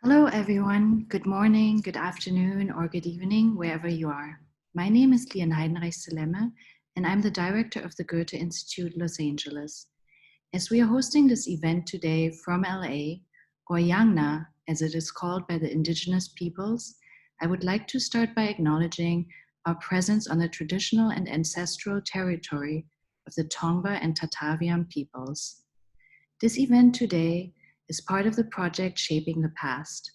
Hello, everyone. Good morning, good afternoon, or good evening, wherever you are. My name is Lian Heidenreich-Selemme, and I'm the director of the Goethe-Institut Los Angeles. As we are hosting this event today from LA, or Yaangna, as it is called by the Indigenous Peoples, I would like to start by acknowledging our presence on the traditional and ancestral territory of the Tongva and Tataviam peoples. This event today is part of the project Shaping the Past.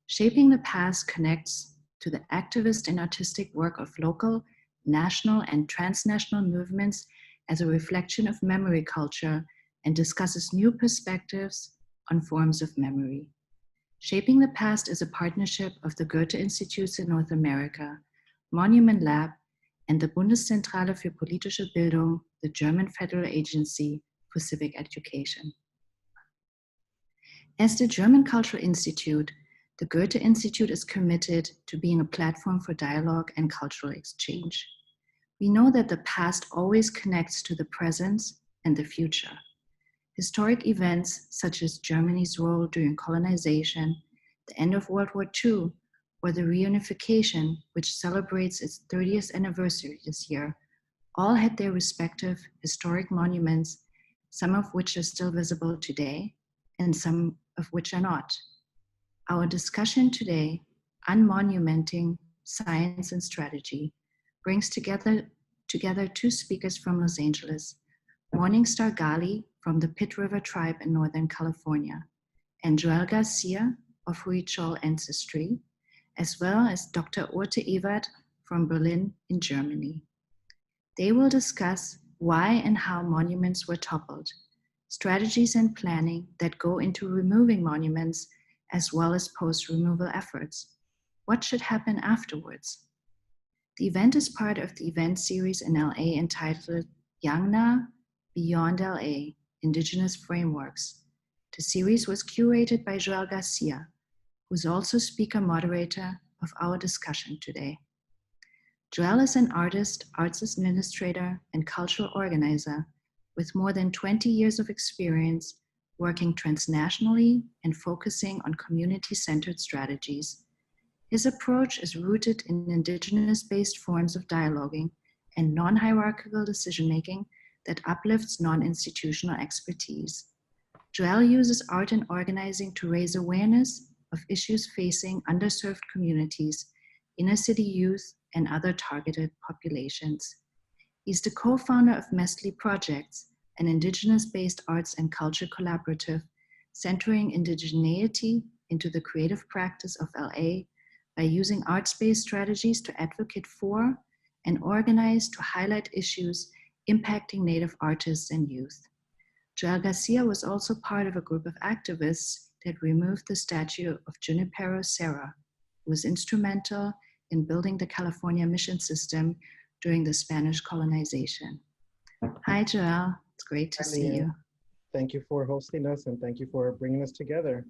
Shaping the Past connects to the activist and artistic work of local, national, and transnational movements as a reflection of memory culture and discusses new perspectives on forms of memory. Shaping the Past is a partnership of the Goethe-Instituts in North America, Monument Lab, and the Bundeszentrale für politische Bildung, the German federal agency for civic education. As the German Cultural Institute, the Goethe-Institut is committed to being a platform for dialogue and cultural exchange. We know that the past always connects to the present and the future. Historic events such as Germany's role during colonization, the end of World War II, or the reunification, which celebrates its 30th anniversary this year, all had their respective historic monuments, some of which are still visible today, and some of which are not. Our discussion today, Unmonumenting Science and Strategy, brings together two speakers from Los Angeles, Morning Star Gali from the Pitt River tribe in Northern California, and Joel Garcia of Huichol ancestry, as well as Dr. Urte Evert from Berlin in Germany. They will discuss why and how monuments were toppled, strategies and planning that go into removing monuments, as well as post-removal efforts. What should happen afterwards? The event is part of the event series in LA entitled Yaangna Beyond LA, Indigenous Frameworks. The series was curated by Joel Garcia, who's also speaker moderator of our discussion today. Joel is an artist, arts administrator, and cultural organizer with more than 20 years of experience working transnationally and focusing on community-centered strategies. His approach is rooted in indigenous-based forms of dialoguing and non-hierarchical decision-making that uplifts non-institutional expertise. Joel uses art and organizing to raise awareness of issues facing underserved communities, inner-city youth, and other targeted populations. He's the co-founder of Mestley Projects, an indigenous-based arts and culture collaborative centering indigeneity into the creative practice of LA by using arts-based strategies to advocate for and organize to highlight issues impacting Native artists and youth. Joel Garcia was also part of a group of activists that removed the statue of Junipero Serra, who was instrumental in building the California mission system during the Spanish colonization. Hi, Joel. It's great to see you. Thank you for hosting us and thank you for bringing us together.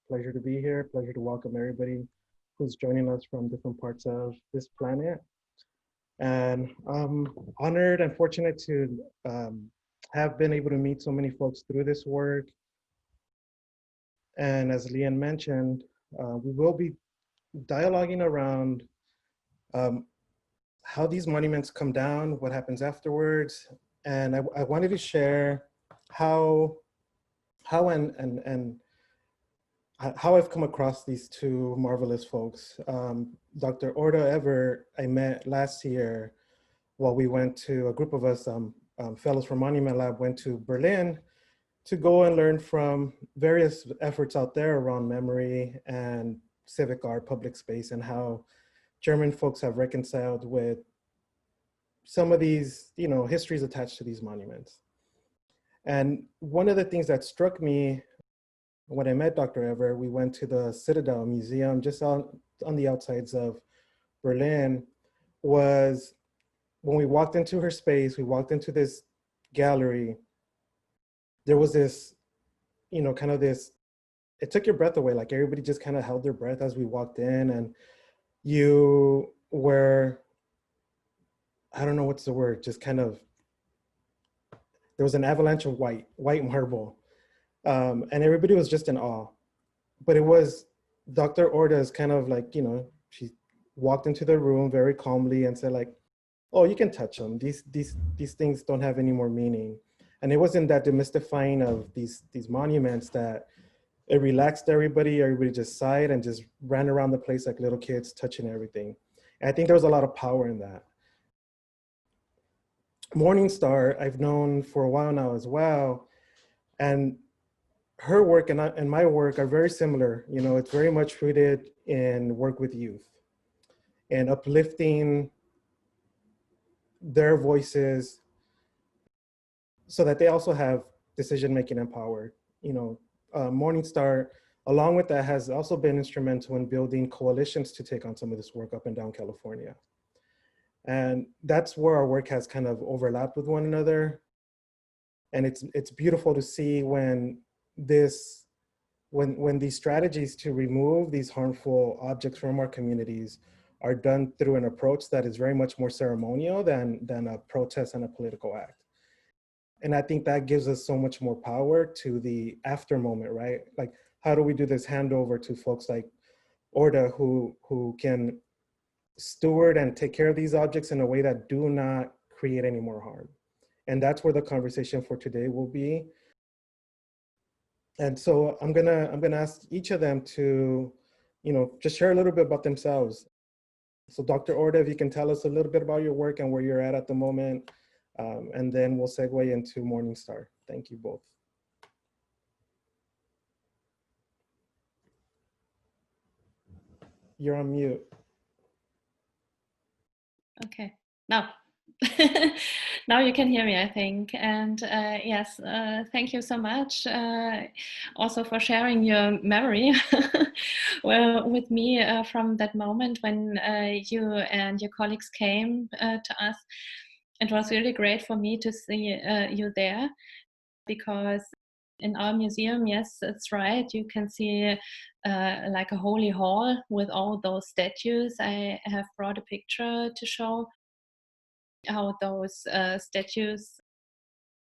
Pleasure to be here. Pleasure to welcome everybody who's joining us from different parts of this planet. And I'm honored and fortunate to have been able to meet so many folks through this work. And as Lian mentioned, we will be dialoguing around how these monuments come down, what happens afterwards. And I wanted to share how I've come across these two marvelous folks. Dr. Urte Evert, I met last year while we went to, a group of us, fellows from Monument Lab, went to Berlin to go and learn from various efforts out there around memory and civic art, public space, and how German folks have reconciled with some of these, histories attached to these monuments. And one of the things that struck me when I met Dr. Evert, we went to the Zitadelle Museum just on the outsides of Berlin, was when we walked into her space, we walked into this gallery, there was this, it took your breath away. Like everybody just kind of held their breath as we walked in, and you were, I don't know what's the word, just kind of, there was an avalanche of white marble. And everybody was just in awe. But it was Dr. Orta is kind of like, she walked into the room very calmly and said like, oh, you can touch them. These things don't have any more meaning. And it wasn't that demystifying of these monuments that it relaxed everybody. Everybody just sighed and just ran around the place like little kids touching everything. And I think there was a lot of power in that. Morning Star, I've known for a while now as well. And her work and my work are very similar. It's very much rooted in work with youth and uplifting their voices so that they also have decision-making and power. Morning Star, along with that, has also been instrumental in building coalitions to take on some of this work up and down California. And that's where our work has kind of overlapped with one another. And it's beautiful to see when these strategies to remove these harmful objects from our communities are done through an approach that is very much more ceremonial than a protest and a political act. And I think that gives us so much more power to the after moment, right? Like, how do we do this handover to folks like Orta who can steward and take care of these objects in a way that do not create any more harm? And that's where the conversation for today will be. And so I'm gonna ask each of them to, just share a little bit about themselves. So Dr. Orta, if you can tell us a little bit about your work and where you're at the moment, and then we'll segue into Morning Star. Thank you both. You're on mute. Okay, now. Now you can hear me, I think. And yes, thank you so much also for sharing your memory with me from that moment when you and your colleagues came to us. It was really great for me to see you there, because in our museum, yes, it's right, you can see like a holy hall with all those statues. I have brought a picture to show how those statues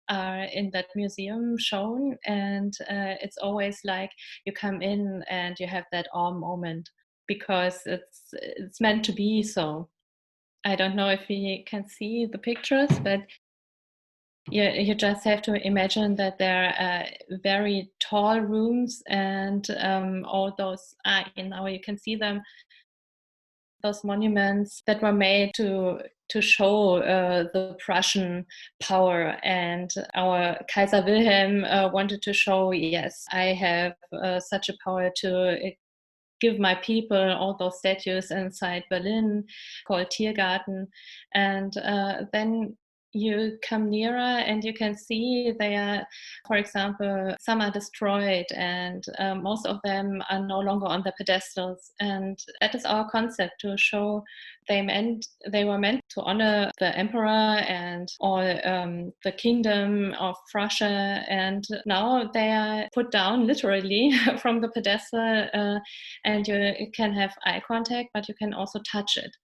are in that museum shown, and it's always like you come in and you have that awe moment, because it's meant to be so. I don't know if you can see the pictures, but you just have to imagine that there are very tall rooms, and all those now you can see them, those monuments that were made to show the Prussian power. And our Kaiser Wilhelm wanted to show, yes, I have such a power to give my people all those statues inside Berlin called Tiergarten. And then you come nearer and you can see they are, for example, some are destroyed, and most of them are no longer on the pedestals. And that is our concept, to show they were meant to honor the emperor and all the kingdom of Prussia, and now they are put down literally from the pedestal, and you can have eye contact, but you can also touch it.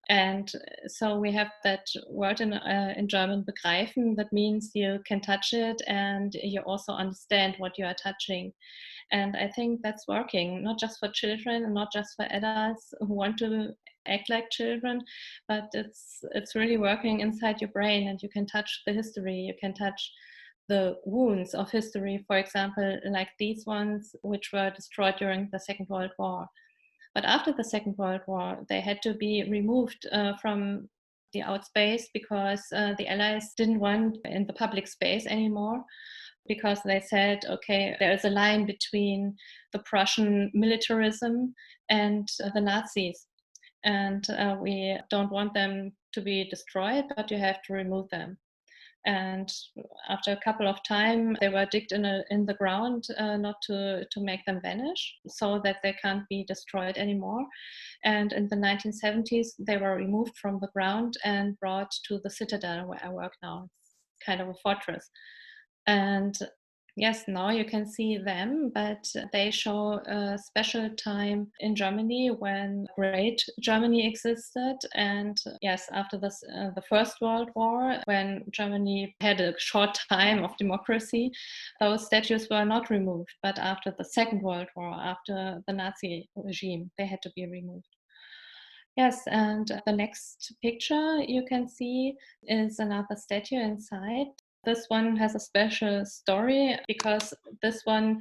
And so we have that word in German, begreifen. That means you can touch it and you also understand what you are touching. And I think that's working, not just for children and not just for adults who want to act like children, but it's really working inside your brain, and you can touch the history, you can touch the wounds of history, for example, like these ones which were destroyed during the Second World War. But after the Second World War, they had to be removed from the outspace, because the Allies didn't want in the public space anymore, because they said, okay, there is a line between the Prussian militarism and the Nazis. And we don't want them to be destroyed, but you have to remove them. And after a couple of time, they were digged in the ground, not to make them vanish, so that they can't be destroyed anymore. And in the 1970s, they were removed from the ground and brought to the Citadel, where I work now. It's kind of a fortress. And yes, now you can see them, but they show a special time in Germany when Great Germany existed. And yes, after this, the First World War, when Germany had a short time of democracy, those statues were not removed. But after the Second World War, after the Nazi regime, they had to be removed. Yes, and the next picture you can see is another statue inside. This one has a special story because this one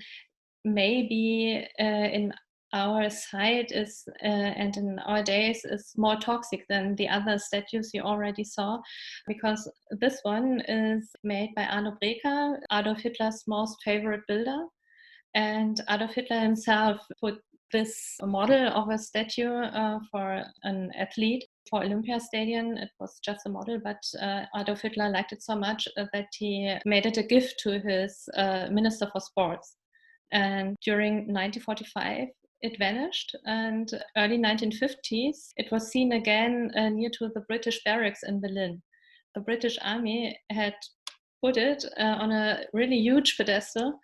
maybe in our side is and in our days is more toxic than the other statues you already saw, because this one is made by Arno Breker, Adolf Hitler's most favorite builder. And Adolf Hitler himself put this model of a statue for an athlete for Olympia Stadium. It was just a model, but Adolf Hitler liked it so much that he made it a gift to his Minister for Sports. And during 1945, it vanished, and early 1950s, it was seen again near to the British barracks in Berlin. The British Army had put it on a really huge pedestal,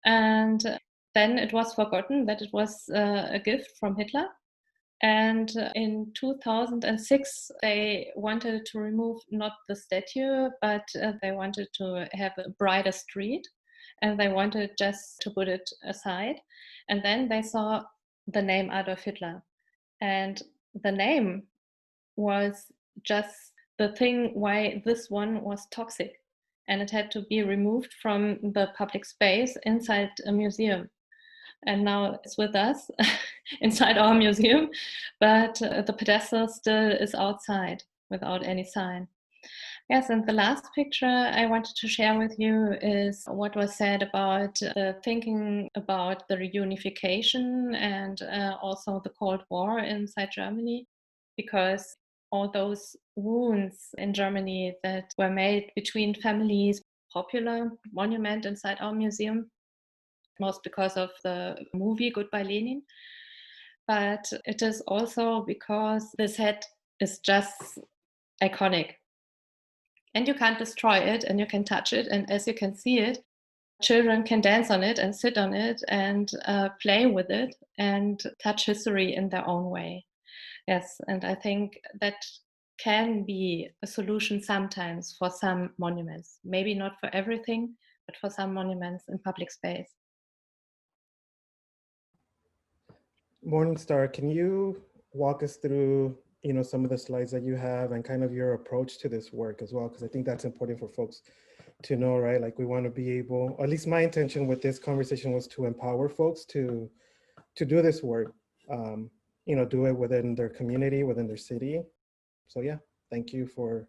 and then it was forgotten that it was a gift from Hitler. And in 2006, they wanted to remove not the statue, but they wanted to have a brighter street. And they wanted just to put it aside. And then they saw the name Adolf Hitler. And the name was just the thing why this one was toxic. And it had to be removed from the public space inside a museum. And now it's with us inside our museum, but the pedestal still is outside without any sign. Yes, and the last picture I wanted to share with you is what was said about thinking about the reunification and also the Cold War inside Germany, because all those wounds in Germany that were made between families, popular monument inside our museum, most because of the movie Goodbye Lenin. But it is also because this head is just iconic. And you can't destroy it, and you can touch it. And as you can see it, children can dance on it and sit on it and play with it and touch history in their own way. Yes, and I think that can be a solution sometimes for some monuments. Maybe not for everything, but for some monuments in public space. Morning Star, can you walk us through, some of the slides that you have and kind of your approach to this work as well? Because I think that's important for folks to know, right? Like we want to be able, or at least my intention with this conversation was to empower folks to do this work, do it within their community, within their city. So yeah, thank you for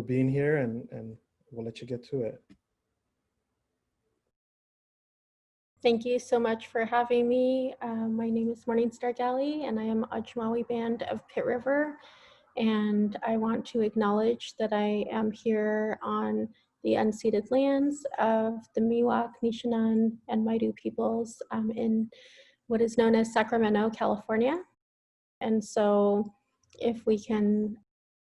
being here, and we'll let you get to it. Thank you so much for having me. My name is Morning Star Gali, and I am Ajumawi band of Pit River. And I want to acknowledge that I am here on the unceded lands of the Miwok, Nishinan, and Maidu peoples in what is known as Sacramento, California. And so if we can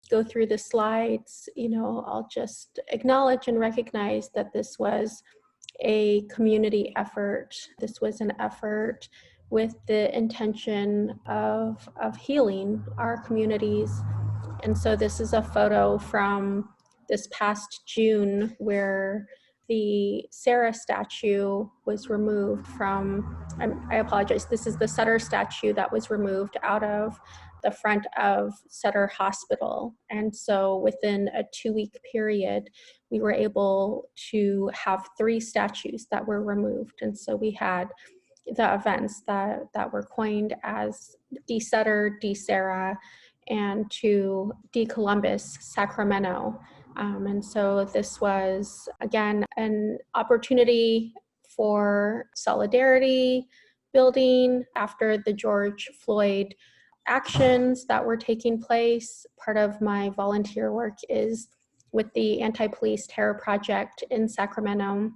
go through the slides, I'll just acknowledge and recognize that this was a community effort. This was an effort with the intention of healing our communities. And so this is a photo from this past June where the Sarah statue was removed from, I apologize, this is the Sutter statue that was removed out of the front of Sutter Hospital. And so within a 2-week period, we were able to have 3 statues that were removed. And so we had the events that were coined as De Sutter, De Sarah, and to De Columbus, Sacramento. And so this was, again, an opportunity for solidarity building after the George Floyd actions that were taking place. Part of my volunteer work is with the Anti-Police Terror Project in Sacramento,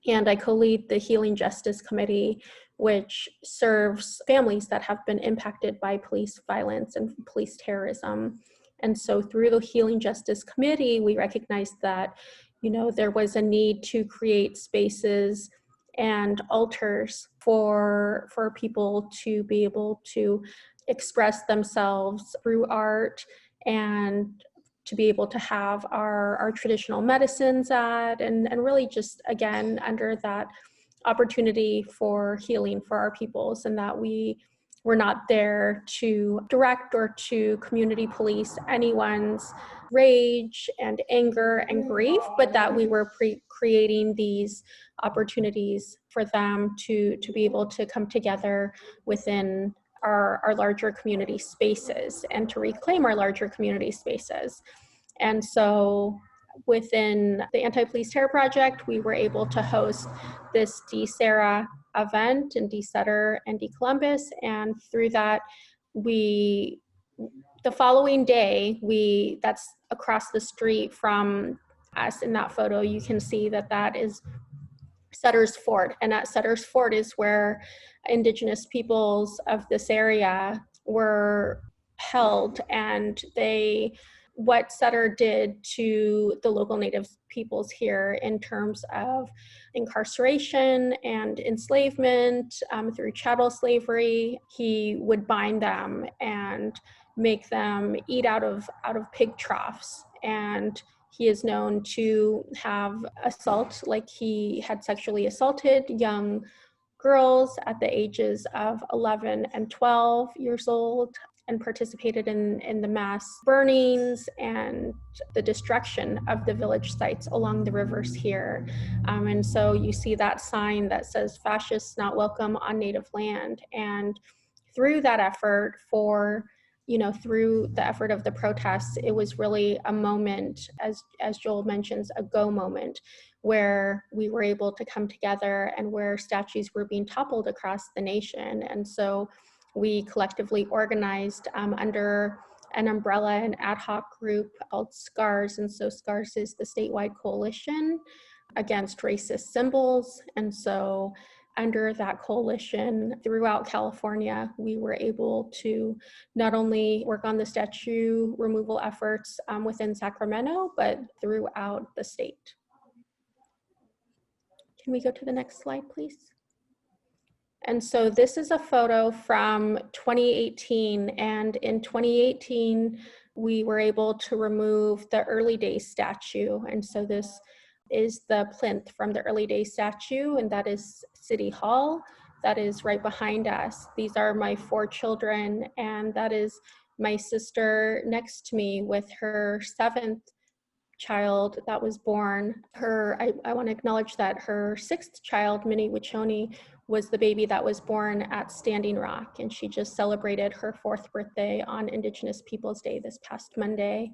and I co-lead the Healing Justice Committee, which serves families that have been impacted by police violence and police terrorism. And so through the Healing Justice Committee, we recognize that there was a need to create spaces and altars for people to be able to express themselves through art, and to be able to have our traditional medicines at, and really just, again, under that opportunity for healing for our peoples, and that we're not there to direct or to community police anyone's rage and anger and grief, but that we were creating these opportunities for them to be able to come together within our larger community spaces and to reclaim our larger community spaces. And so within the Anti-Police Terror Project, we were able to host this DSARA event in D-Sutter and D-Columbus. And through that, the following day, that's across the street from us in that photo, you can see that is Sutter's Fort. And at Sutter's Fort is where Indigenous peoples of this area were held, and what Sutter did to the local Native peoples here in terms of incarceration and enslavement through chattel slavery. He would bind them and make them eat out of pig troughs, and he is known to have assault, like he had sexually assaulted young girls at the ages of 11 and 12 years old, and participated in the mass burnings and the destruction of the village sites along the rivers here. And so you see that sign that says "Fascists not welcome on Native land." And through that effort through the effort of the protests, it was really a moment, as Joel mentions, a go moment, where we were able to come together and where statues were being toppled across the nation. And so we collectively organized under an umbrella, an ad hoc group called SCARS. And so SCARS is the statewide coalition against racist symbols. And so under that coalition throughout California, we were able to not only work on the statue removal efforts within Sacramento, but throughout the state. Can we go to the next slide, please? And so this is a photo from 2018. And in 2018, we were able to remove the early days statue. And so this is the plinth from the early days statue, and that is City Hall. That is right behind us. These are my 4 children, and that is my sister next to me with her 7th child that was born. I want to acknowledge that her 6th child, Minnie Wichoni, was the baby that was born at Standing Rock, and she just celebrated her 4th birthday on Indigenous Peoples Day this past Monday.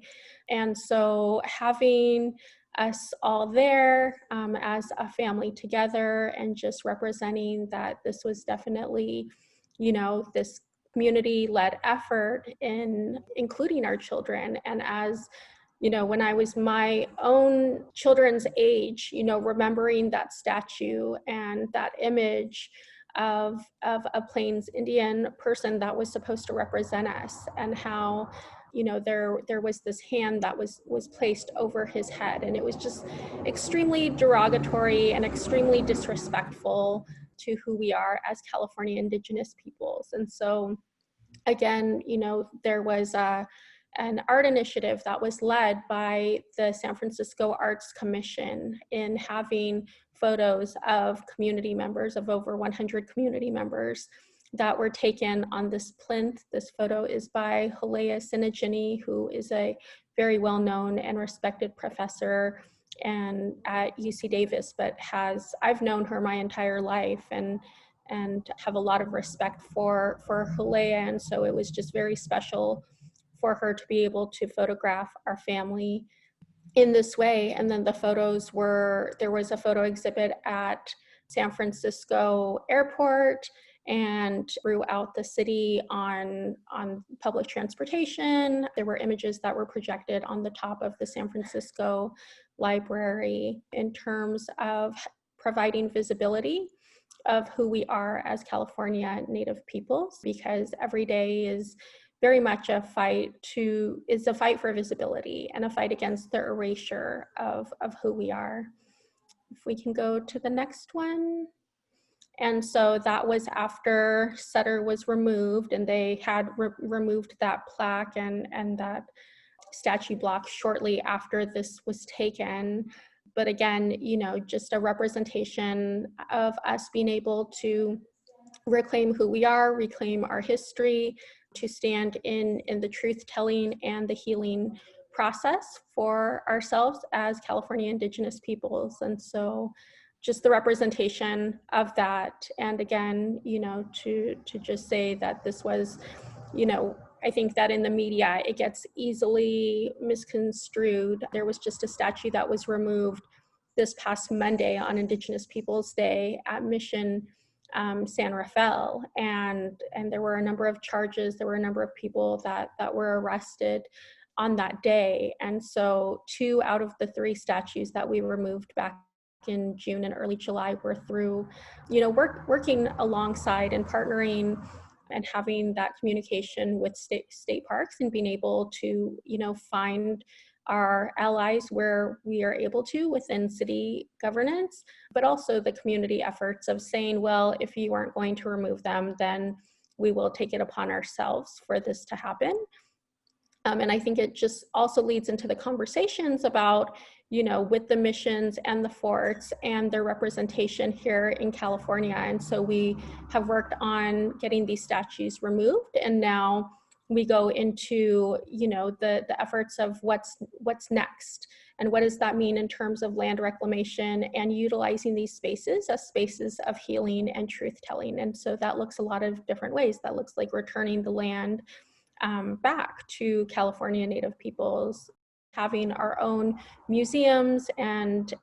And so having us all there as a family together, and just representing that this was definitely, this community-led effort in including our children. And as when I was my own children's age, remembering that statue and that image of a Plains Indian person that was supposed to represent us, and how there was this hand that was placed over his head, and it was just extremely derogatory and extremely disrespectful to who we are as California Indigenous peoples. And so again, there was an art initiative that was led by the San Francisco Arts Commission in having photos of community members, of over 100 community members, that were taken on this plinth. This photo is by Halea Sinajini, who is a very well-known and respected professor and at UC Davis, but I've known her my entire life and have a lot of respect for Halea. And so it was just very special for her to be able to photograph our family in this way. And then the photos there was a photo exhibit at San Francisco Airport and throughout the city on public transportation. There were images that were projected on the top of the San Francisco Library in terms of providing visibility of who we are as California Native peoples, because every day is very much a fight for visibility and a fight against the erasure of who we are. If we can go to the next one. And so that was after Sutter was removed, and they had removed that plaque and that statue block shortly after this was taken. But again, you know, just a representation of us being able to reclaim who we are, reclaim our history, to stand in the truth-telling and the healing process for ourselves as California Indigenous peoples. And so just the representation of that. And again, you know, to just say that this was, you know, I think that in the media, it gets easily misconstrued. There was just a statue that was removed this past Monday on Indigenous Peoples Day at Mission San Rafael, and there were a number of charges. There were a number of people that were arrested on that day. And so 2 out of the 3 statues that we removed back in June and early July were through, you know, working alongside and partnering and having that communication with state parks and being able to, you know, find our allies where we are able to within city governance, but also the community efforts of saying, well, if you aren't going to remove them, then we will take it upon ourselves for this to happen. And I think it just also leads into the conversations about, you know, with the missions and the forts and their representation here in California. And so we have worked on getting these statues removed, and now we go into, you know, the efforts of what's next, and what does that mean in terms of land reclamation and utilizing these spaces as spaces of healing and truth telling. And so that looks a lot of different ways. That looks like returning the land back to California Native peoples, having our own museums and,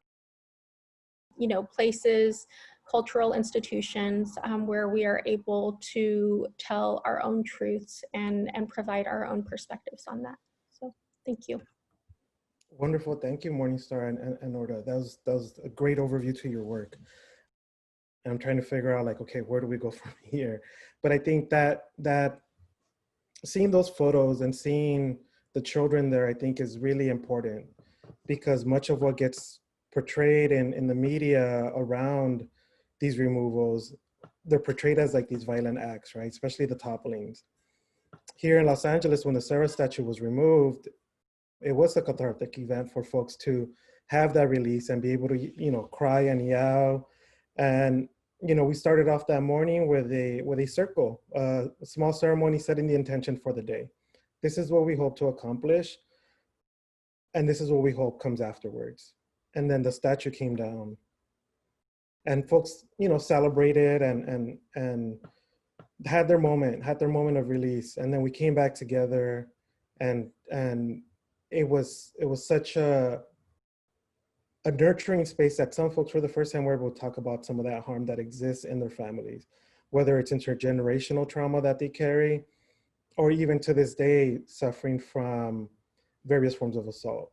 you know, places, cultural institutions where we are able to tell our own truths and provide our own perspectives on that. So thank you. Wonderful, thank you, Morningstar and Urte. That was a great overview to your work. And I'm trying to figure out, like, okay, where do we go from here? But I think that seeing those photos and seeing the children there, I think is really important, because much of what gets portrayed in the media around these removals, they're portrayed as like these violent acts, right? Especially the topplings. Here in Los Angeles, when the Sarah statue was removed, it was a cathartic event for folks to have that release and be able to, you know, cry and yell. And, you know, we started off that morning with a circle, a small ceremony setting the intention for the day. This is what we hope to accomplish, and this is what we hope comes afterwards. And then the statue came down, and folks, you know, celebrated and had their moment of release. And then we came back together, and it was such a nurturing space that some folks for the first time were able to talk about some of that harm that exists in their families, whether it's intergenerational trauma that they carry, or even to this day, suffering from various forms of assault.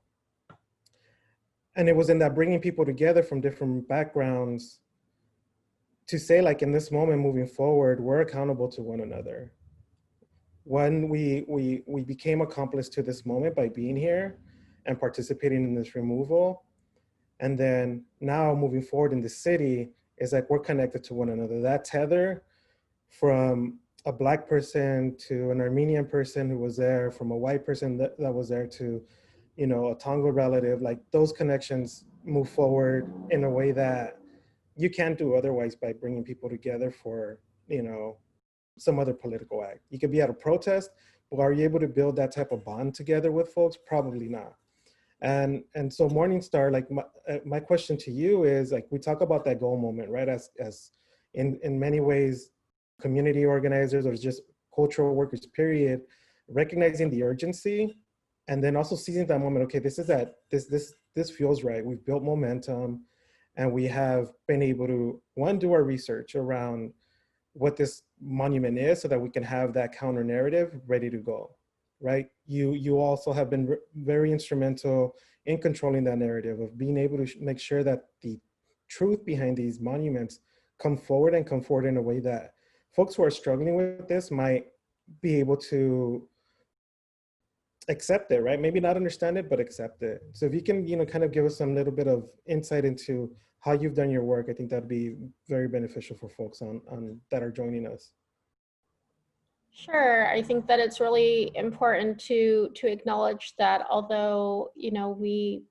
And it was in that bringing people together from different backgrounds to say, like, in this moment moving forward, we're accountable to one another. When we became accomplice to this moment by being here and participating in this removal. And then now moving forward in the city is like we're connected to one another. That tether from a Black person to an Armenian person who was there, from a white person that was there to, you know, a Tonga relative, like those connections move forward in a way that you can't do otherwise by bringing people together for, you know, some other political act. You could be at a protest, but are you able to build that type of bond together with folks? Probably not. And so Morningstar, like my question to you is, like, we talk about that goal moment, right? As in many ways, community organizers or just cultural workers, period, recognizing the urgency, and then also seizing that moment. Okay, this feels right. We've built momentum, and we have been able to, one, do our research around what this monument is so that we can have that counter narrative ready to go, right? You also have been very instrumental in controlling that narrative of being able to make sure that the truth behind these monuments come forward in a way that folks who are struggling with this might be able to accept it, right? Maybe not understand it, but accept it. So if you can, kind of give us some little bit of insight into how you've done your work, I think that'd be very beneficial for folks on that are joining us. Sure. I think that it's really important to acknowledge that although, we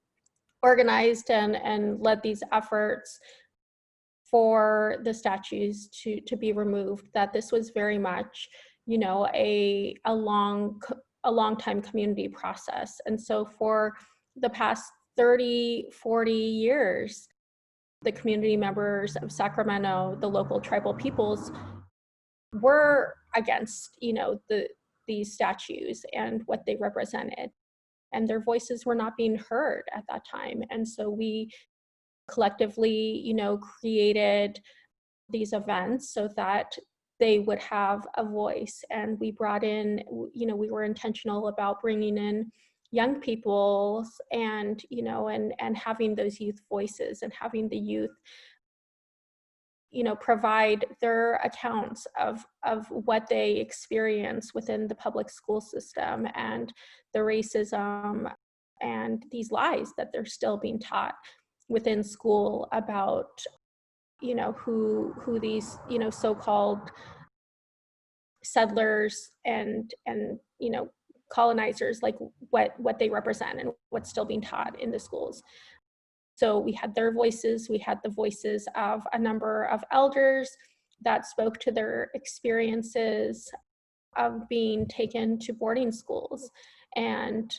organized and led these efforts for the statues to be removed, that this was very much, a long time community process. And so for the past 30, 40 years, the community members of Sacramento, the local tribal peoples, were against, these statues and what they represented. And their voices were not being heard at that time. And so we collectively, created these events so that they would have a voice. And we brought in, we were intentional about bringing in young people and, and having those youth voices and having the youth, provide their accounts of what they experience within the public school system and the racism and these lies that they're still being taught within school about, who these, so-called settlers and colonizers, like what they represent and what's still being taught in the schools. So we had their voices, we had the voices of a number of elders that spoke to their experiences of being taken to boarding schools and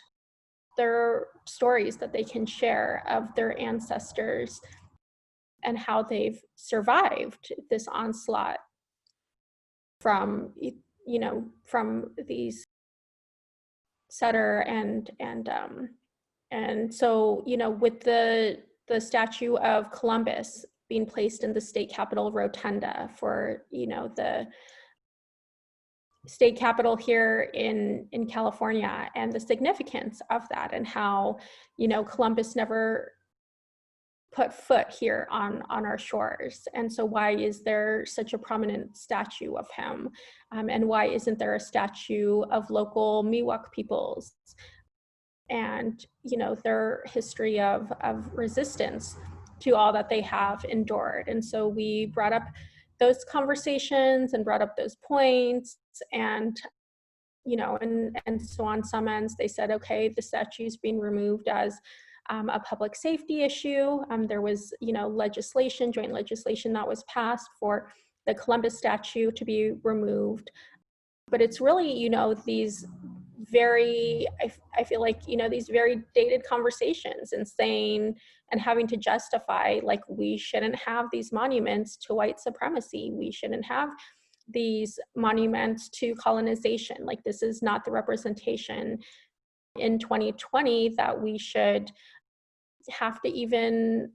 their stories that they can share of their ancestors and how they've survived this onslaught from, from these setter and so, with the statue of Columbus being placed in the state capitol rotunda for, the state capitol here in California, and the significance of that and how, Columbus never put foot here on our shores. And so why is there such a prominent statue of him? And why isn't there a statue of local Miwok peoples and, their history of resistance to all that they have endured? And so we brought up those conversations and brought up those points and, and so on some ends they said, okay, the statue's being removed as a public safety issue. There was, joint legislation that was passed for the Columbus statue to be removed. But it's really, these very, I feel like, these very dated conversations and saying and having to justify, like, we shouldn't have these monuments to white supremacy. We shouldn't have these monuments to colonization. Like, this is not the representation in 2020 that we should have to even,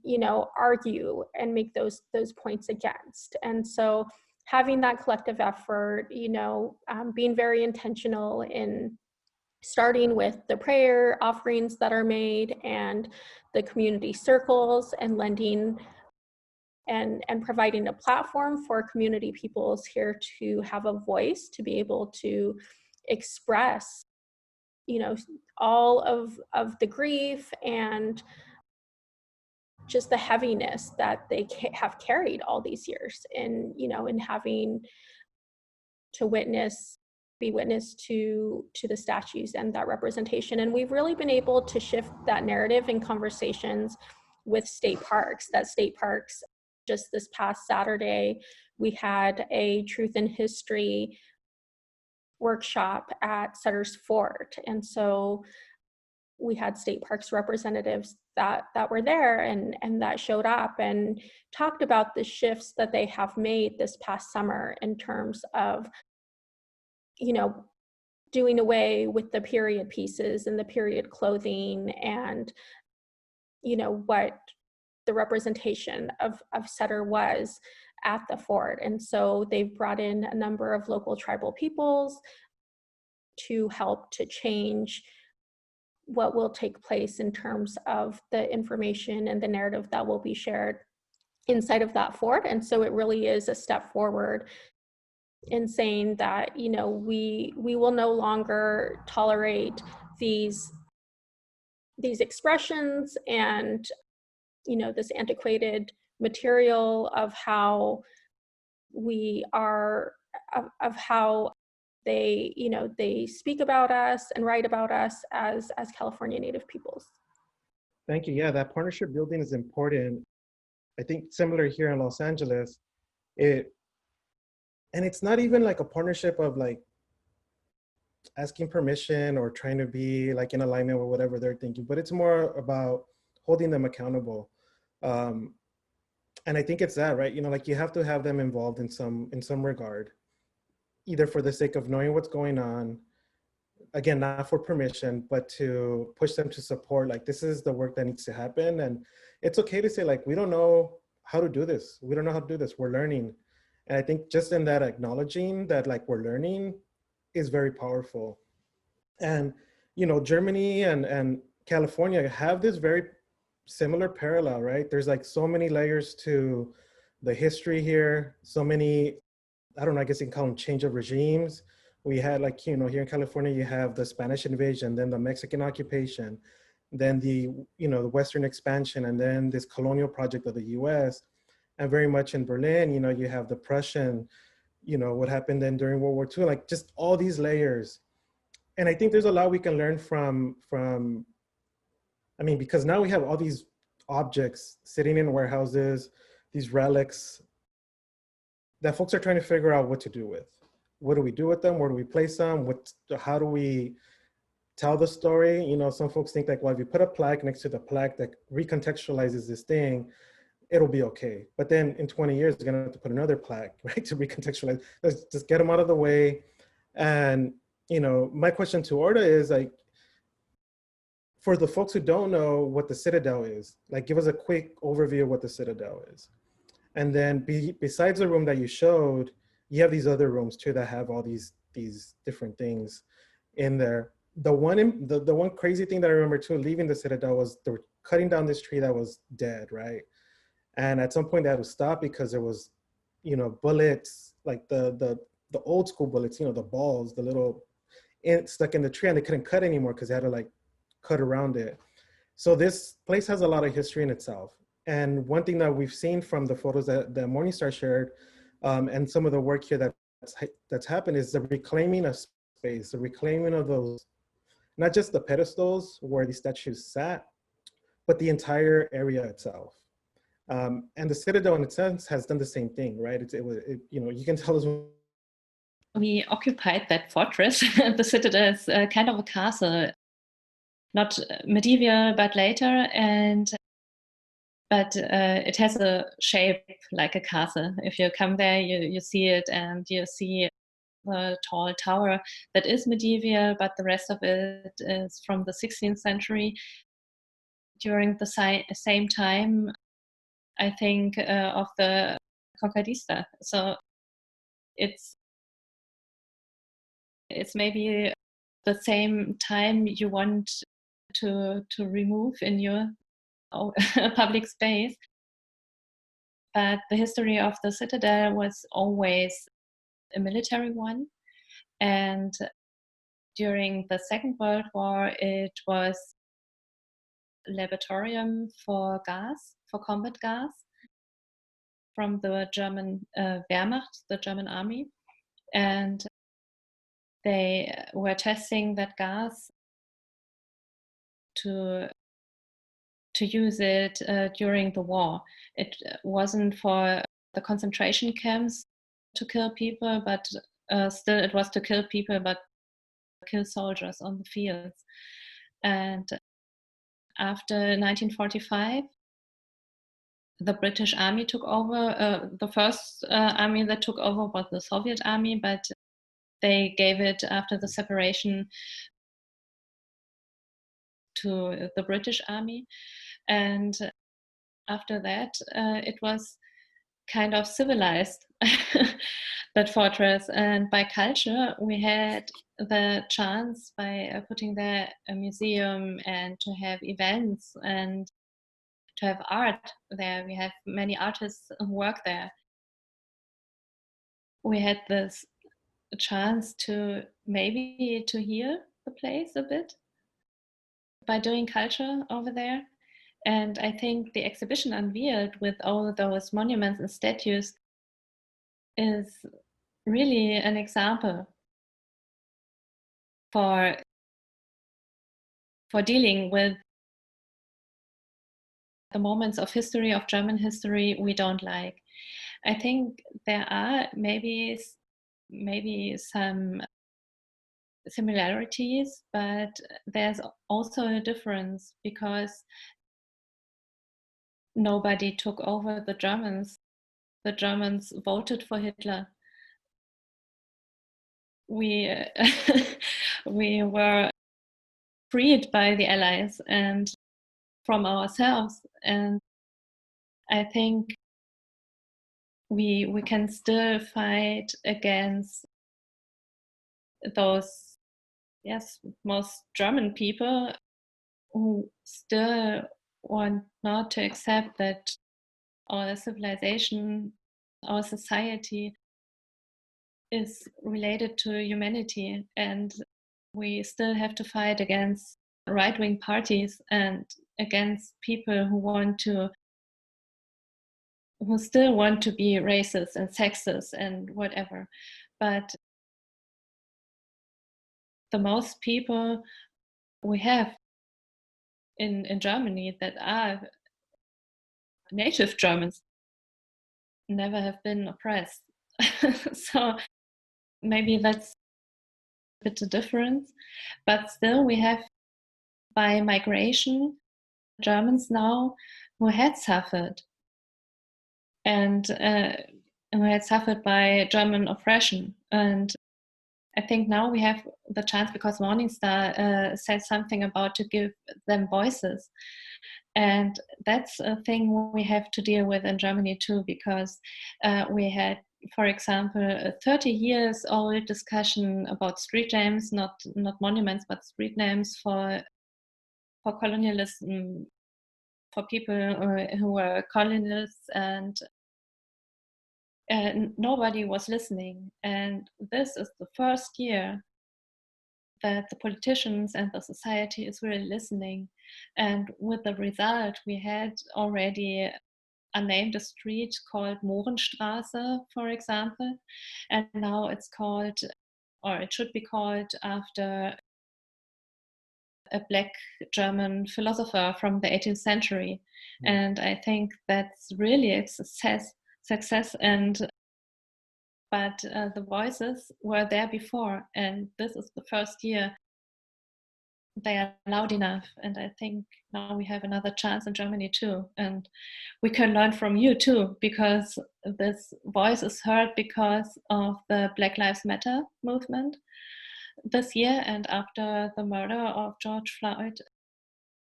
argue and make those points against. And so having that collective effort, being very intentional in starting with the prayer offerings that are made and the community circles and lending and providing a platform for community peoples here to have a voice, to be able to express, all of the grief and just the heaviness that they have carried all these years in, in having to be witness to the statues and that representation. And we've really been able to shift that narrative in conversations with state parks. That state parks, just this past Saturday, we had a Truth and History workshop at Sutter's Fort. And so we had state parks representatives that were there and that showed up and talked about the shifts that they have made this past summer in terms of, doing away with the period pieces and the period clothing and, what the representation of Sutter was at the fort. And so they've brought in a number of local tribal peoples to help to change what will take place in terms of the information and the narrative that will be shared inside of that fort. And so it really is a step forward in saying that, we will no longer tolerate these expressions and, this antiquated material of how we are, of how they, they speak about us and write about us as California Native peoples. Thank you. Yeah, that partnership building is important. I think similar here in Los Angeles, and it's not even like a partnership of like asking permission or trying to be like in alignment with whatever they're thinking, but it's more about holding them accountable. And I think it's that, right? Like you have to have them involved in some regard, either for the sake of knowing what's going on, again, not for permission, but to push them to support, like, this is the work that needs to happen. And it's okay to say, like, we don't know how to do this. We don't know how to do this. We're learning. And I think just in that acknowledging that, like, we're learning is very powerful. And, Germany and California have this very similar parallel, right? There's like so many layers to the history here, so many, I don't know, I guess you can call them change of regimes. We had like, here in California, you have the Spanish invasion, then the Mexican occupation, then the Western expansion, and then this colonial project of the US. And very much in Berlin, you have the Prussian, what happened then during World War II, like just all these layers. And I think there's a lot we can learn from, because now we have all these objects sitting in warehouses, these relics that folks are trying to figure out what to do with. What do we do with them? Where do we place them? How do we tell the story? Some folks think like, well, if you put a plaque next to the plaque that recontextualizes this thing, it'll be okay. But then in 20 years, you're gonna have to put another plaque, right, to recontextualize. Let's just get them out of the way. And, my question to Urte is like, for the folks who don't know what the Citadel is, like give us a quick overview of what the Citadel is. And then besides the room that you showed, you have these other rooms too that have all these different things in there. The one crazy thing that I remember too, leaving the Citadel, was they were cutting down this tree that was dead, right? And at some point they had to stop because there was, bullets, like the old school bullets, the balls, the little stuck in the tree, and they couldn't cut anymore because they had to like cut around it. So this place has a lot of history in itself. And one thing that we've seen from the photos that Morning Star shared, and some of the work here that's happened, is the reclaiming of space, the reclaiming of those, not just the pedestals where the statues sat, but the entire area itself. And the Citadel, in a sense, has done the same thing, right? You can tell us. We occupied that fortress. The Citadel is kind of a castle, not medieval, but later, but it has a shape like a castle. If you come there, you see it, and you see the tall tower that is medieval, but the rest of it is from the 16th century. During the same time, I think, of the Conquista. So it's maybe the same time you want to remove in your public space. But the history of the Citadel was always a military one. And during the Second World War, it was a laboratorium for gas, for combat gas, from the German Wehrmacht, the German army. And they were testing that gas to use it during the war. It wasn't for the concentration camps to kill people, but still it was to kill people, but kill soldiers on the fields. And after 1945, the British army took over. The first army that took over was the Soviet army, but they gave it after the separation to the British army. And after that, it was kind of civilized, that fortress. And by culture, we had the chance, by putting there a museum and to have events and to have art there. We have many artists who work there. We had this chance to maybe to heal the place a bit by doing culture over there. And I think the exhibition unveiled with all those monuments and statues is really an example for dealing with the moments of history, of German history, we don't like. I think there are maybe some similarities, but there's also a difference because nobody took over the Germans. The Germans voted for Hitler. We we were freed by the Allies and from ourselves, and I think we can still fight against those, yes, most German people who still want not to accept that our civilization, our society is related to humanity, and we still have to fight against right-wing parties and against people who still want to be racist and sexist and whatever. But the most people we have in Germany that are native Germans never have been oppressed. So maybe that's a bit of difference. But still we have, by migration, Germans now who had suffered and who had suffered by German oppression. And I think now we have the chance, because Morning Star said something about to give them voices. And that's a thing we have to deal with in Germany too, because we had, for example, a 30 years old discussion about street names, not monuments, but street names for colonialism, for people who were colonists, and nobody was listening. And this is the first year that the politicians and the society is really listening. And with the result, we had already named a street called Mohrenstraße, for example, and now it's called, or it should be called, after a Black German philosopher from the 18th century. Mm. And I think that's really a success. And but the voices were there before, and this is the first year they are loud enough. And I think now we have another chance in Germany too, and we can learn from you too, because this voice is heard because of the Black Lives Matter movement this year, and after the murder of George Floyd,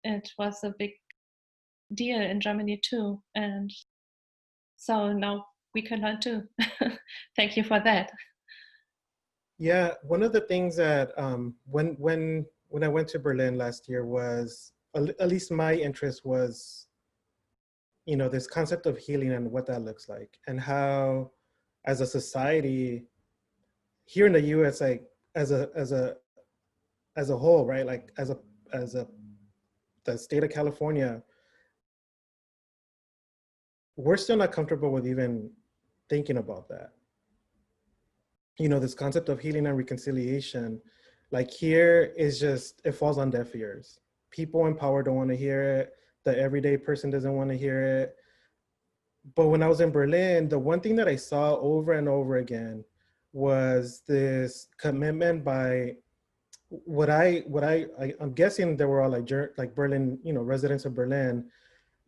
it was a big deal in Germany too. And so now we can learn too. Thank you for that. Yeah, one of the things that when I went to Berlin last year was, at least my interest was, you know, this concept of healing and what that looks like, and how as a society here in the US, like as a whole, right, like as the state of California, we're still not comfortable with even thinking about that. You know, this concept of healing and reconciliation, like here is just, it falls on deaf ears. People in power don't want to hear it. The everyday person doesn't want to hear it. But when I was in Berlin, the one thing that I saw over and over again was this commitment by I'm guessing they were all like Berlin, you know, residents of Berlin,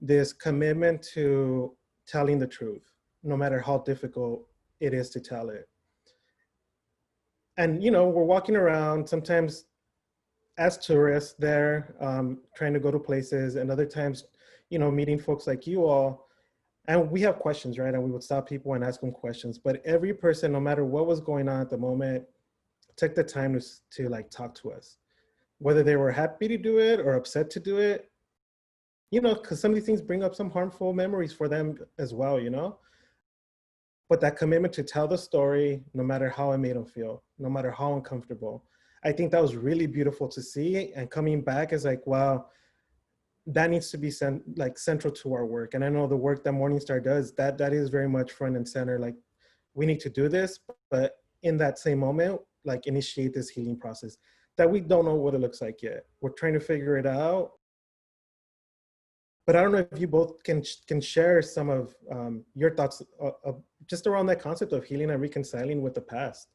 this commitment to telling the truth, no matter how difficult it is to tell it. And, you know, we're walking around sometimes as tourists there, trying to go to places, and other times, you know, meeting folks like you all. And we have questions, right? And we would stop people and ask them questions. But every person, no matter what was going on at the moment, took the time to like talk to us, whether they were happy to do it or upset to do it, you know, because some of these things bring up some harmful memories for them as well, you know? But that commitment to tell the story, no matter how it made them feel, no matter how uncomfortable. I think that was really beautiful to see. And coming back is like, wow, that needs to be central to our work. And I know the work that Morning Star does, that is very much front and center. Like, we need to do this, but in that same moment, like, initiate this healing process that we don't know what it looks like yet. We're trying to figure it out. But I don't know if you both can share some of your thoughts just around that concept of healing and reconciling with the past.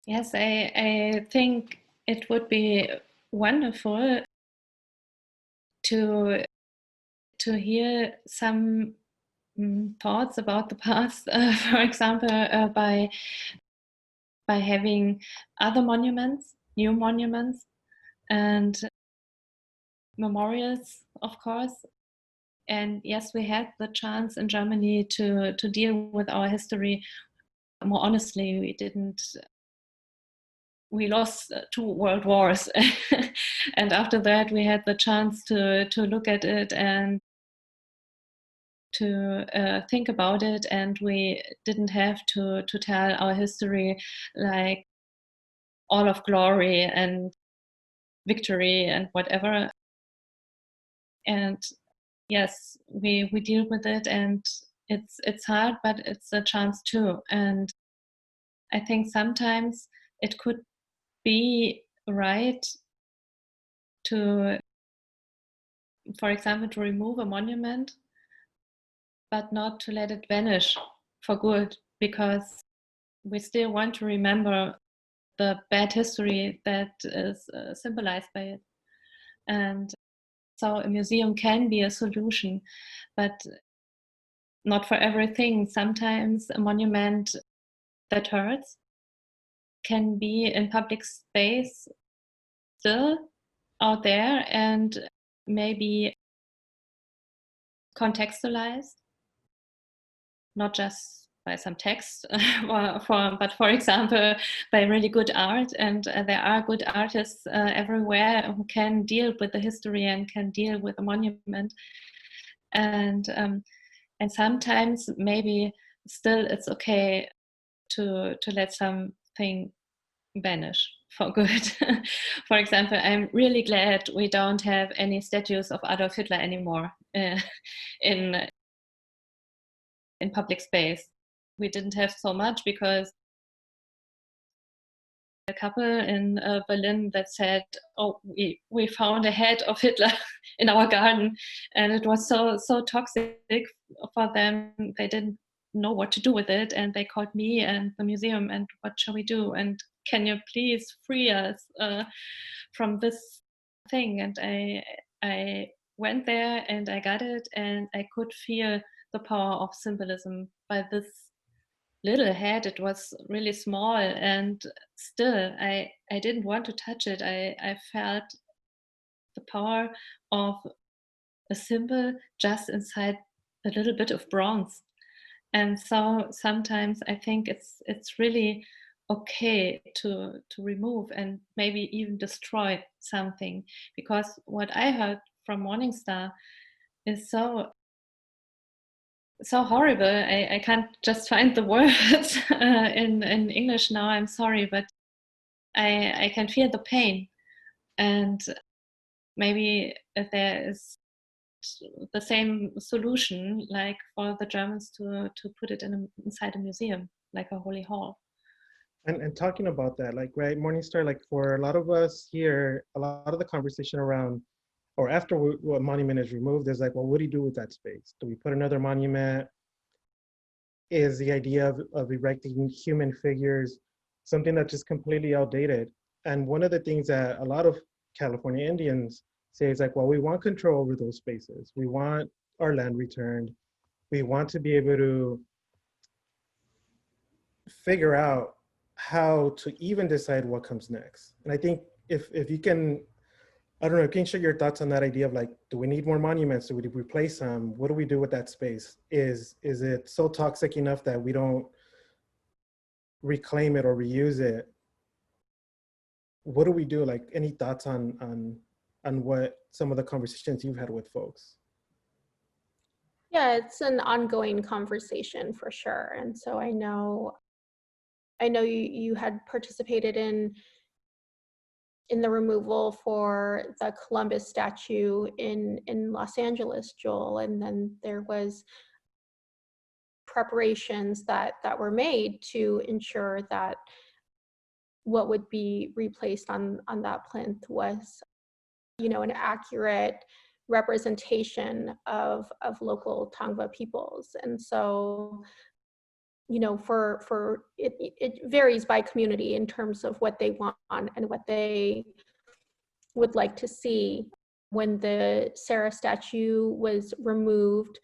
Yes, I think it would be wonderful to hear some thoughts about the past, for example, by having other monuments, new monuments, and memorials, of course. And yes, we had the chance in Germany to deal with our history more honestly. We lost 2 world wars. And after that, we had the chance to look at it and to think about it. And we didn't have to tell our history like all of glory and victory and whatever. And yes, we deal with it, and it's hard, but it's a chance too. And I think sometimes it could be right to, for example, to remove a monument, but not to let it vanish for good, because we still want to remember the bad history that is symbolized by it. And so a museum can be a solution, but not for everything. Sometimes a monument that hurts can be in public space still out there and maybe contextualized, not just by some text, but for example, by really good art. And there are good artists everywhere who can deal with the history and can deal with a monument. And sometimes maybe still it's okay to let something vanish for good. For example, I'm really glad we don't have any statues of Adolf Hitler anymore in public space. We didn't have so much because a couple in Berlin that said, oh, we found a head of Hitler in our garden, and it was so toxic for them. They didn't know what to do with it, and they called me and the museum, and what shall we do, and can you please free us from this thing? And I went there and I got it, and I could feel the power of symbolism by this little head. It was really small, and still I didn't want to touch it. I felt the power of a symbol just inside a little bit of bronze. And so sometimes I think it's really okay to remove and maybe even destroy something, because what I heard from Morning Star is so horrible. I can't just find the words in English now. I'm sorry, but I can feel the pain. And maybe if there is the same solution, like for the Germans to put it inside a museum, like a holy hall. And talking about that, like, right, Morning Star, like, for a lot of us here, a lot of the conversation around, or after a monument is removed, is like, well, what do you do with that space? Do we put another monument? Is the idea of erecting human figures something that's just completely outdated? And one of the things that a lot of California Indians say is like, well, we want control over those spaces. We want our land returned. We want to be able to figure out how to even decide what comes next. And I think if you can, I don't know, can you share your thoughts on that idea of like, do we need more monuments? Do we replace them? What do we do with that space? Is it so toxic enough that we don't reclaim it or reuse it? What do we do? Like, any thoughts on what some of the conversations you've had with folks? Yeah, it's an ongoing conversation for sure. And so I know you had participated in the removal for the Columbus statue in Los Angeles, Joel, and then there was preparations that were made to ensure that what would be replaced on that plinth was, an accurate representation of local Tongva peoples. And so, for it varies by community in terms of what they want and what they would like to see. When the Sarah statue was removed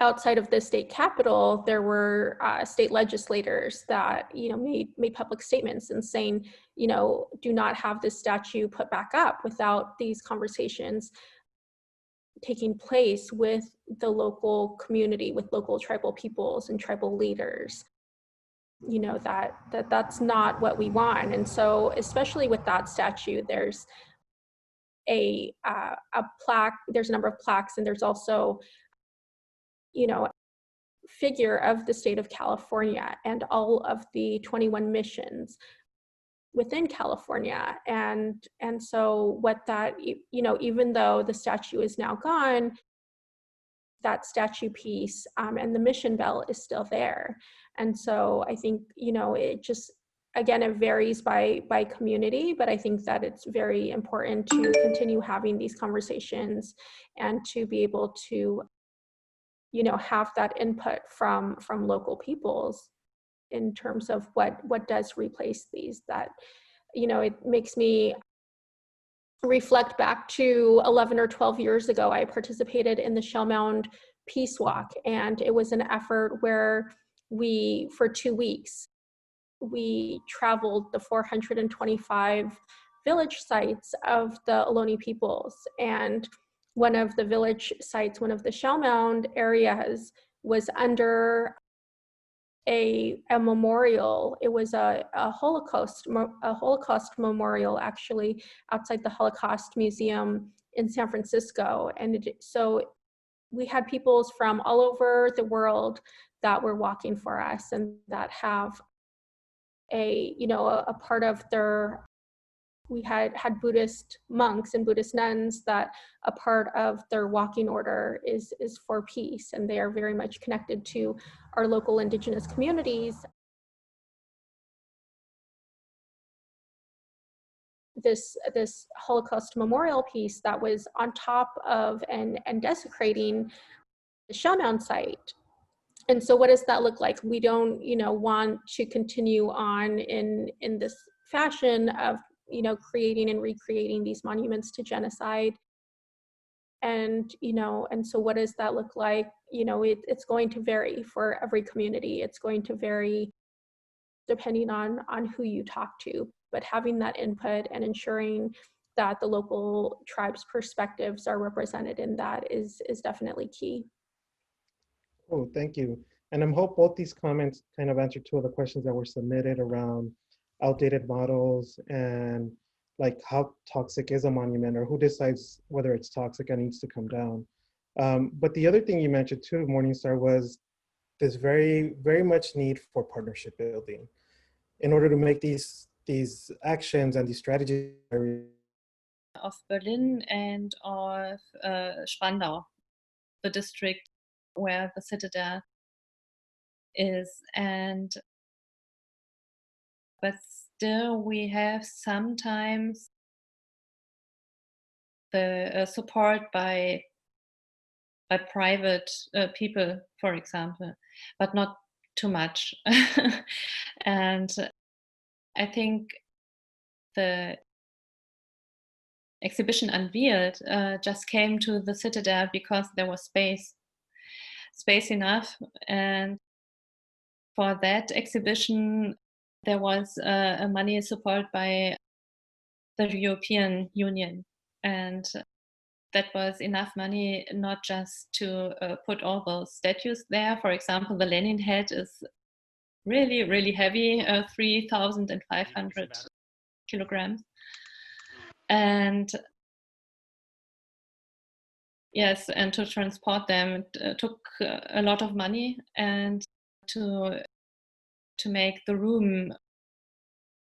outside of the state capitol, there were state legislators that made public statements and saying, do not have this statue put back up without these conversations taking place with the local community, with local tribal peoples and tribal leaders. That's not what we want. And so, especially with that statue, there's a plaque. There's a number of plaques, and there's also figure of the state of California and all of the 21 missions within California. And so what that, even though the statue is now gone, that statue piece and the mission bell is still there. And so I think, it just, again, it varies by community, but I think that it's very important to continue having these conversations and to be able to have that input from local peoples in terms of what does replace these. That, it makes me reflect back to 11 or 12 years ago. I participated in the Shell Mound Peace Walk, and it was an effort where for 2 weeks, we traveled the 425 village sites of the Ohlone peoples. And one of the village sites, one of the Shell Mound areas, was under a memorial. It was a Holocaust memorial, actually, outside the Holocaust Museum in San Francisco. And so we had peoples from all over the world that were walking for us, and that have a part of their, we had Buddhist monks and Buddhist nuns that a part of their walking order is for peace, and they are very much connected to our local indigenous communities. This Holocaust memorial piece that was on top of and desecrating the Shell Mound site. And so what does that look like? We don't, want to continue on in this fashion of, creating and recreating these monuments to genocide. And, and so what does that look like? It's going to vary for every community. It's going to vary depending on who you talk to, but having that input and ensuring that the local tribes' perspectives are represented in that is definitely key. Oh, thank you. And I hope both these comments kind of answer two of the questions that were submitted around outdated models and like how toxic is a monument, or who decides whether it's toxic and needs to come down. But the other thing you mentioned too, Morningstar, was this very, very much need for partnership building in order to make these actions and these strategies. Of Berlin and of Spandau, the district where the Citadelle is, but still we have sometimes the support by private people, for example, but not too much. And I think the exhibition Unveiled just came to the Citadelle because there was space enough. And for that exhibition, there was a money support by the European Union. And that was enough money not just to put all those statues there. For example, the Lenin head is really, really heavy, 3,500 kilograms. And yes, and to transport them took a lot of money, and to make the room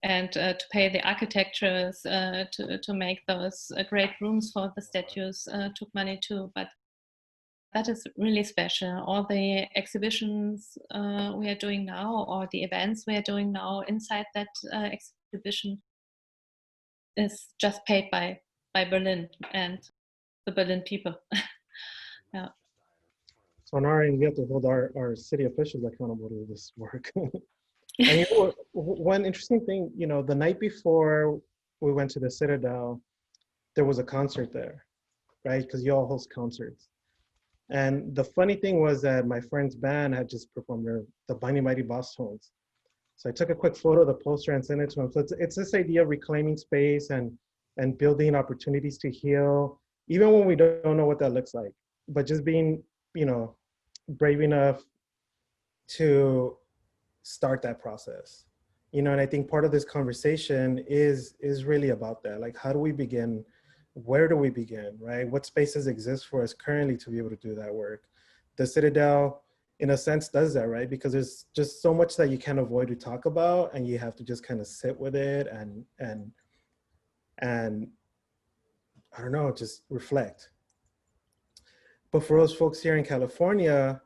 and to pay the architectures to make those great rooms for the statues took money too. But that is really special. All the exhibitions we are doing now, or the events we are doing now inside that exhibition, is just paid by Berlin and the Berlin people. Yeah. So on our end, we have to hold our city officials accountable to this work. And you know, one interesting thing, you know, the night before we went to the Citadel, there was a concert there, right? Because you all host concerts. And the funny thing was that my friend's band had just performed the Mighty Mighty Boss Tones. So I took a quick photo of the poster and sent it to him. So it's this idea of reclaiming space and building opportunities to heal, even when we don't know what that looks like. But just being, you know, brave enough to start that process. You know, and I think part of this conversation is really about that. Like, how do we begin? Where do we begin, right? What spaces exist for us currently to be able to do that work? The Citadel, in a sense, does that, right? Because there's just so much that you can't avoid to talk about, and you have to just kind of sit with it and I don't know, just reflect. But for those folks here in California,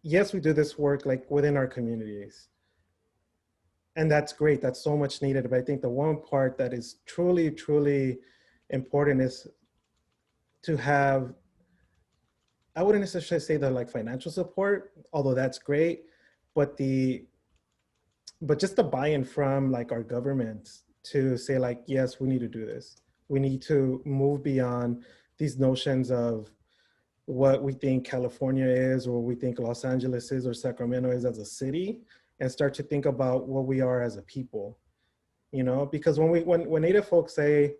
yes, we do this work like within our communities. And that's great, that's so much needed. But I think the one part that is truly, truly important is to have, I wouldn't necessarily say that like financial support, although that's great, but just the buy-in from like our governments to say like, yes, we need to do this. We need to move beyond these notions of what we think California is, or what we think Los Angeles is, or Sacramento is as a city, and start to think about what we are as a people. You know, because when Native folks say,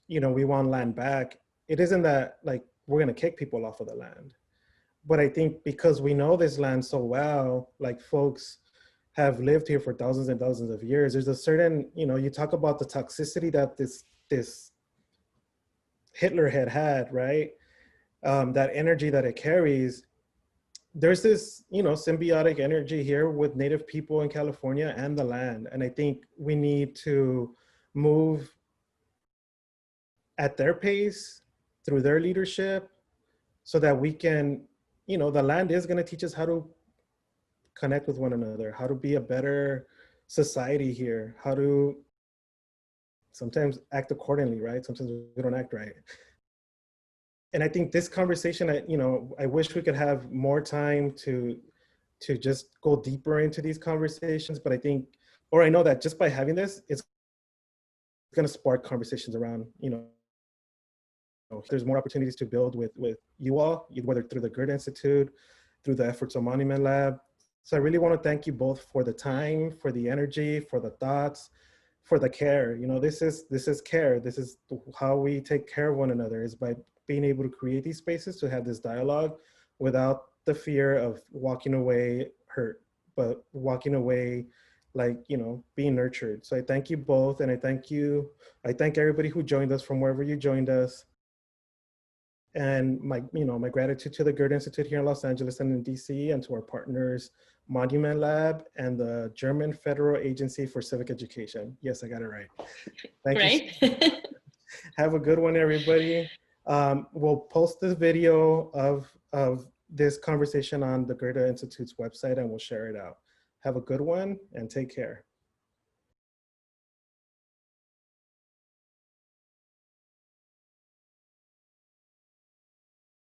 you know, we want land back, it isn't that like we're gonna kick people off of the land. But I think because we know this land so well, like folks have lived here for thousands and thousands of years, there's a certain, you know, you talk about the toxicity that this Hitler had, right? That energy that it carries. There's this, you know, symbiotic energy here with Native people in California and the land. And I think we need to move at their pace through their leadership so that we can, you know, the land is going to teach us how to connect with one another, how to be a better society here, how to sometimes act accordingly, right? Sometimes we don't act right. And I think this conversation, you know, I wish we could have more time to just go deeper into these conversations, but I think, or I know that just by having this, it's going to spark conversations around, you know, there's more opportunities to build with you all, whether through the Goethe-Institut, through the efforts of Monument Lab. So I really want to thank you both for the time, for the energy, for the thoughts, for the care. You know, this is care. This is how we take care of one another, is by being able to create these spaces to have this dialogue without the fear of walking away hurt, but walking away like, you know, being nurtured. So I thank you both, and I thank everybody who joined us from wherever you joined us. And my gratitude to the Goethe-Institut here in Los Angeles and in DC, and to our partners, Monument Lab and the German Federal Agency for Civic Education. Yes, I got it right. Thank you. Have a good one, everybody. We'll post this video of this conversation on the Goethe-Institut's website, and we'll share it out. Have a good one and take care.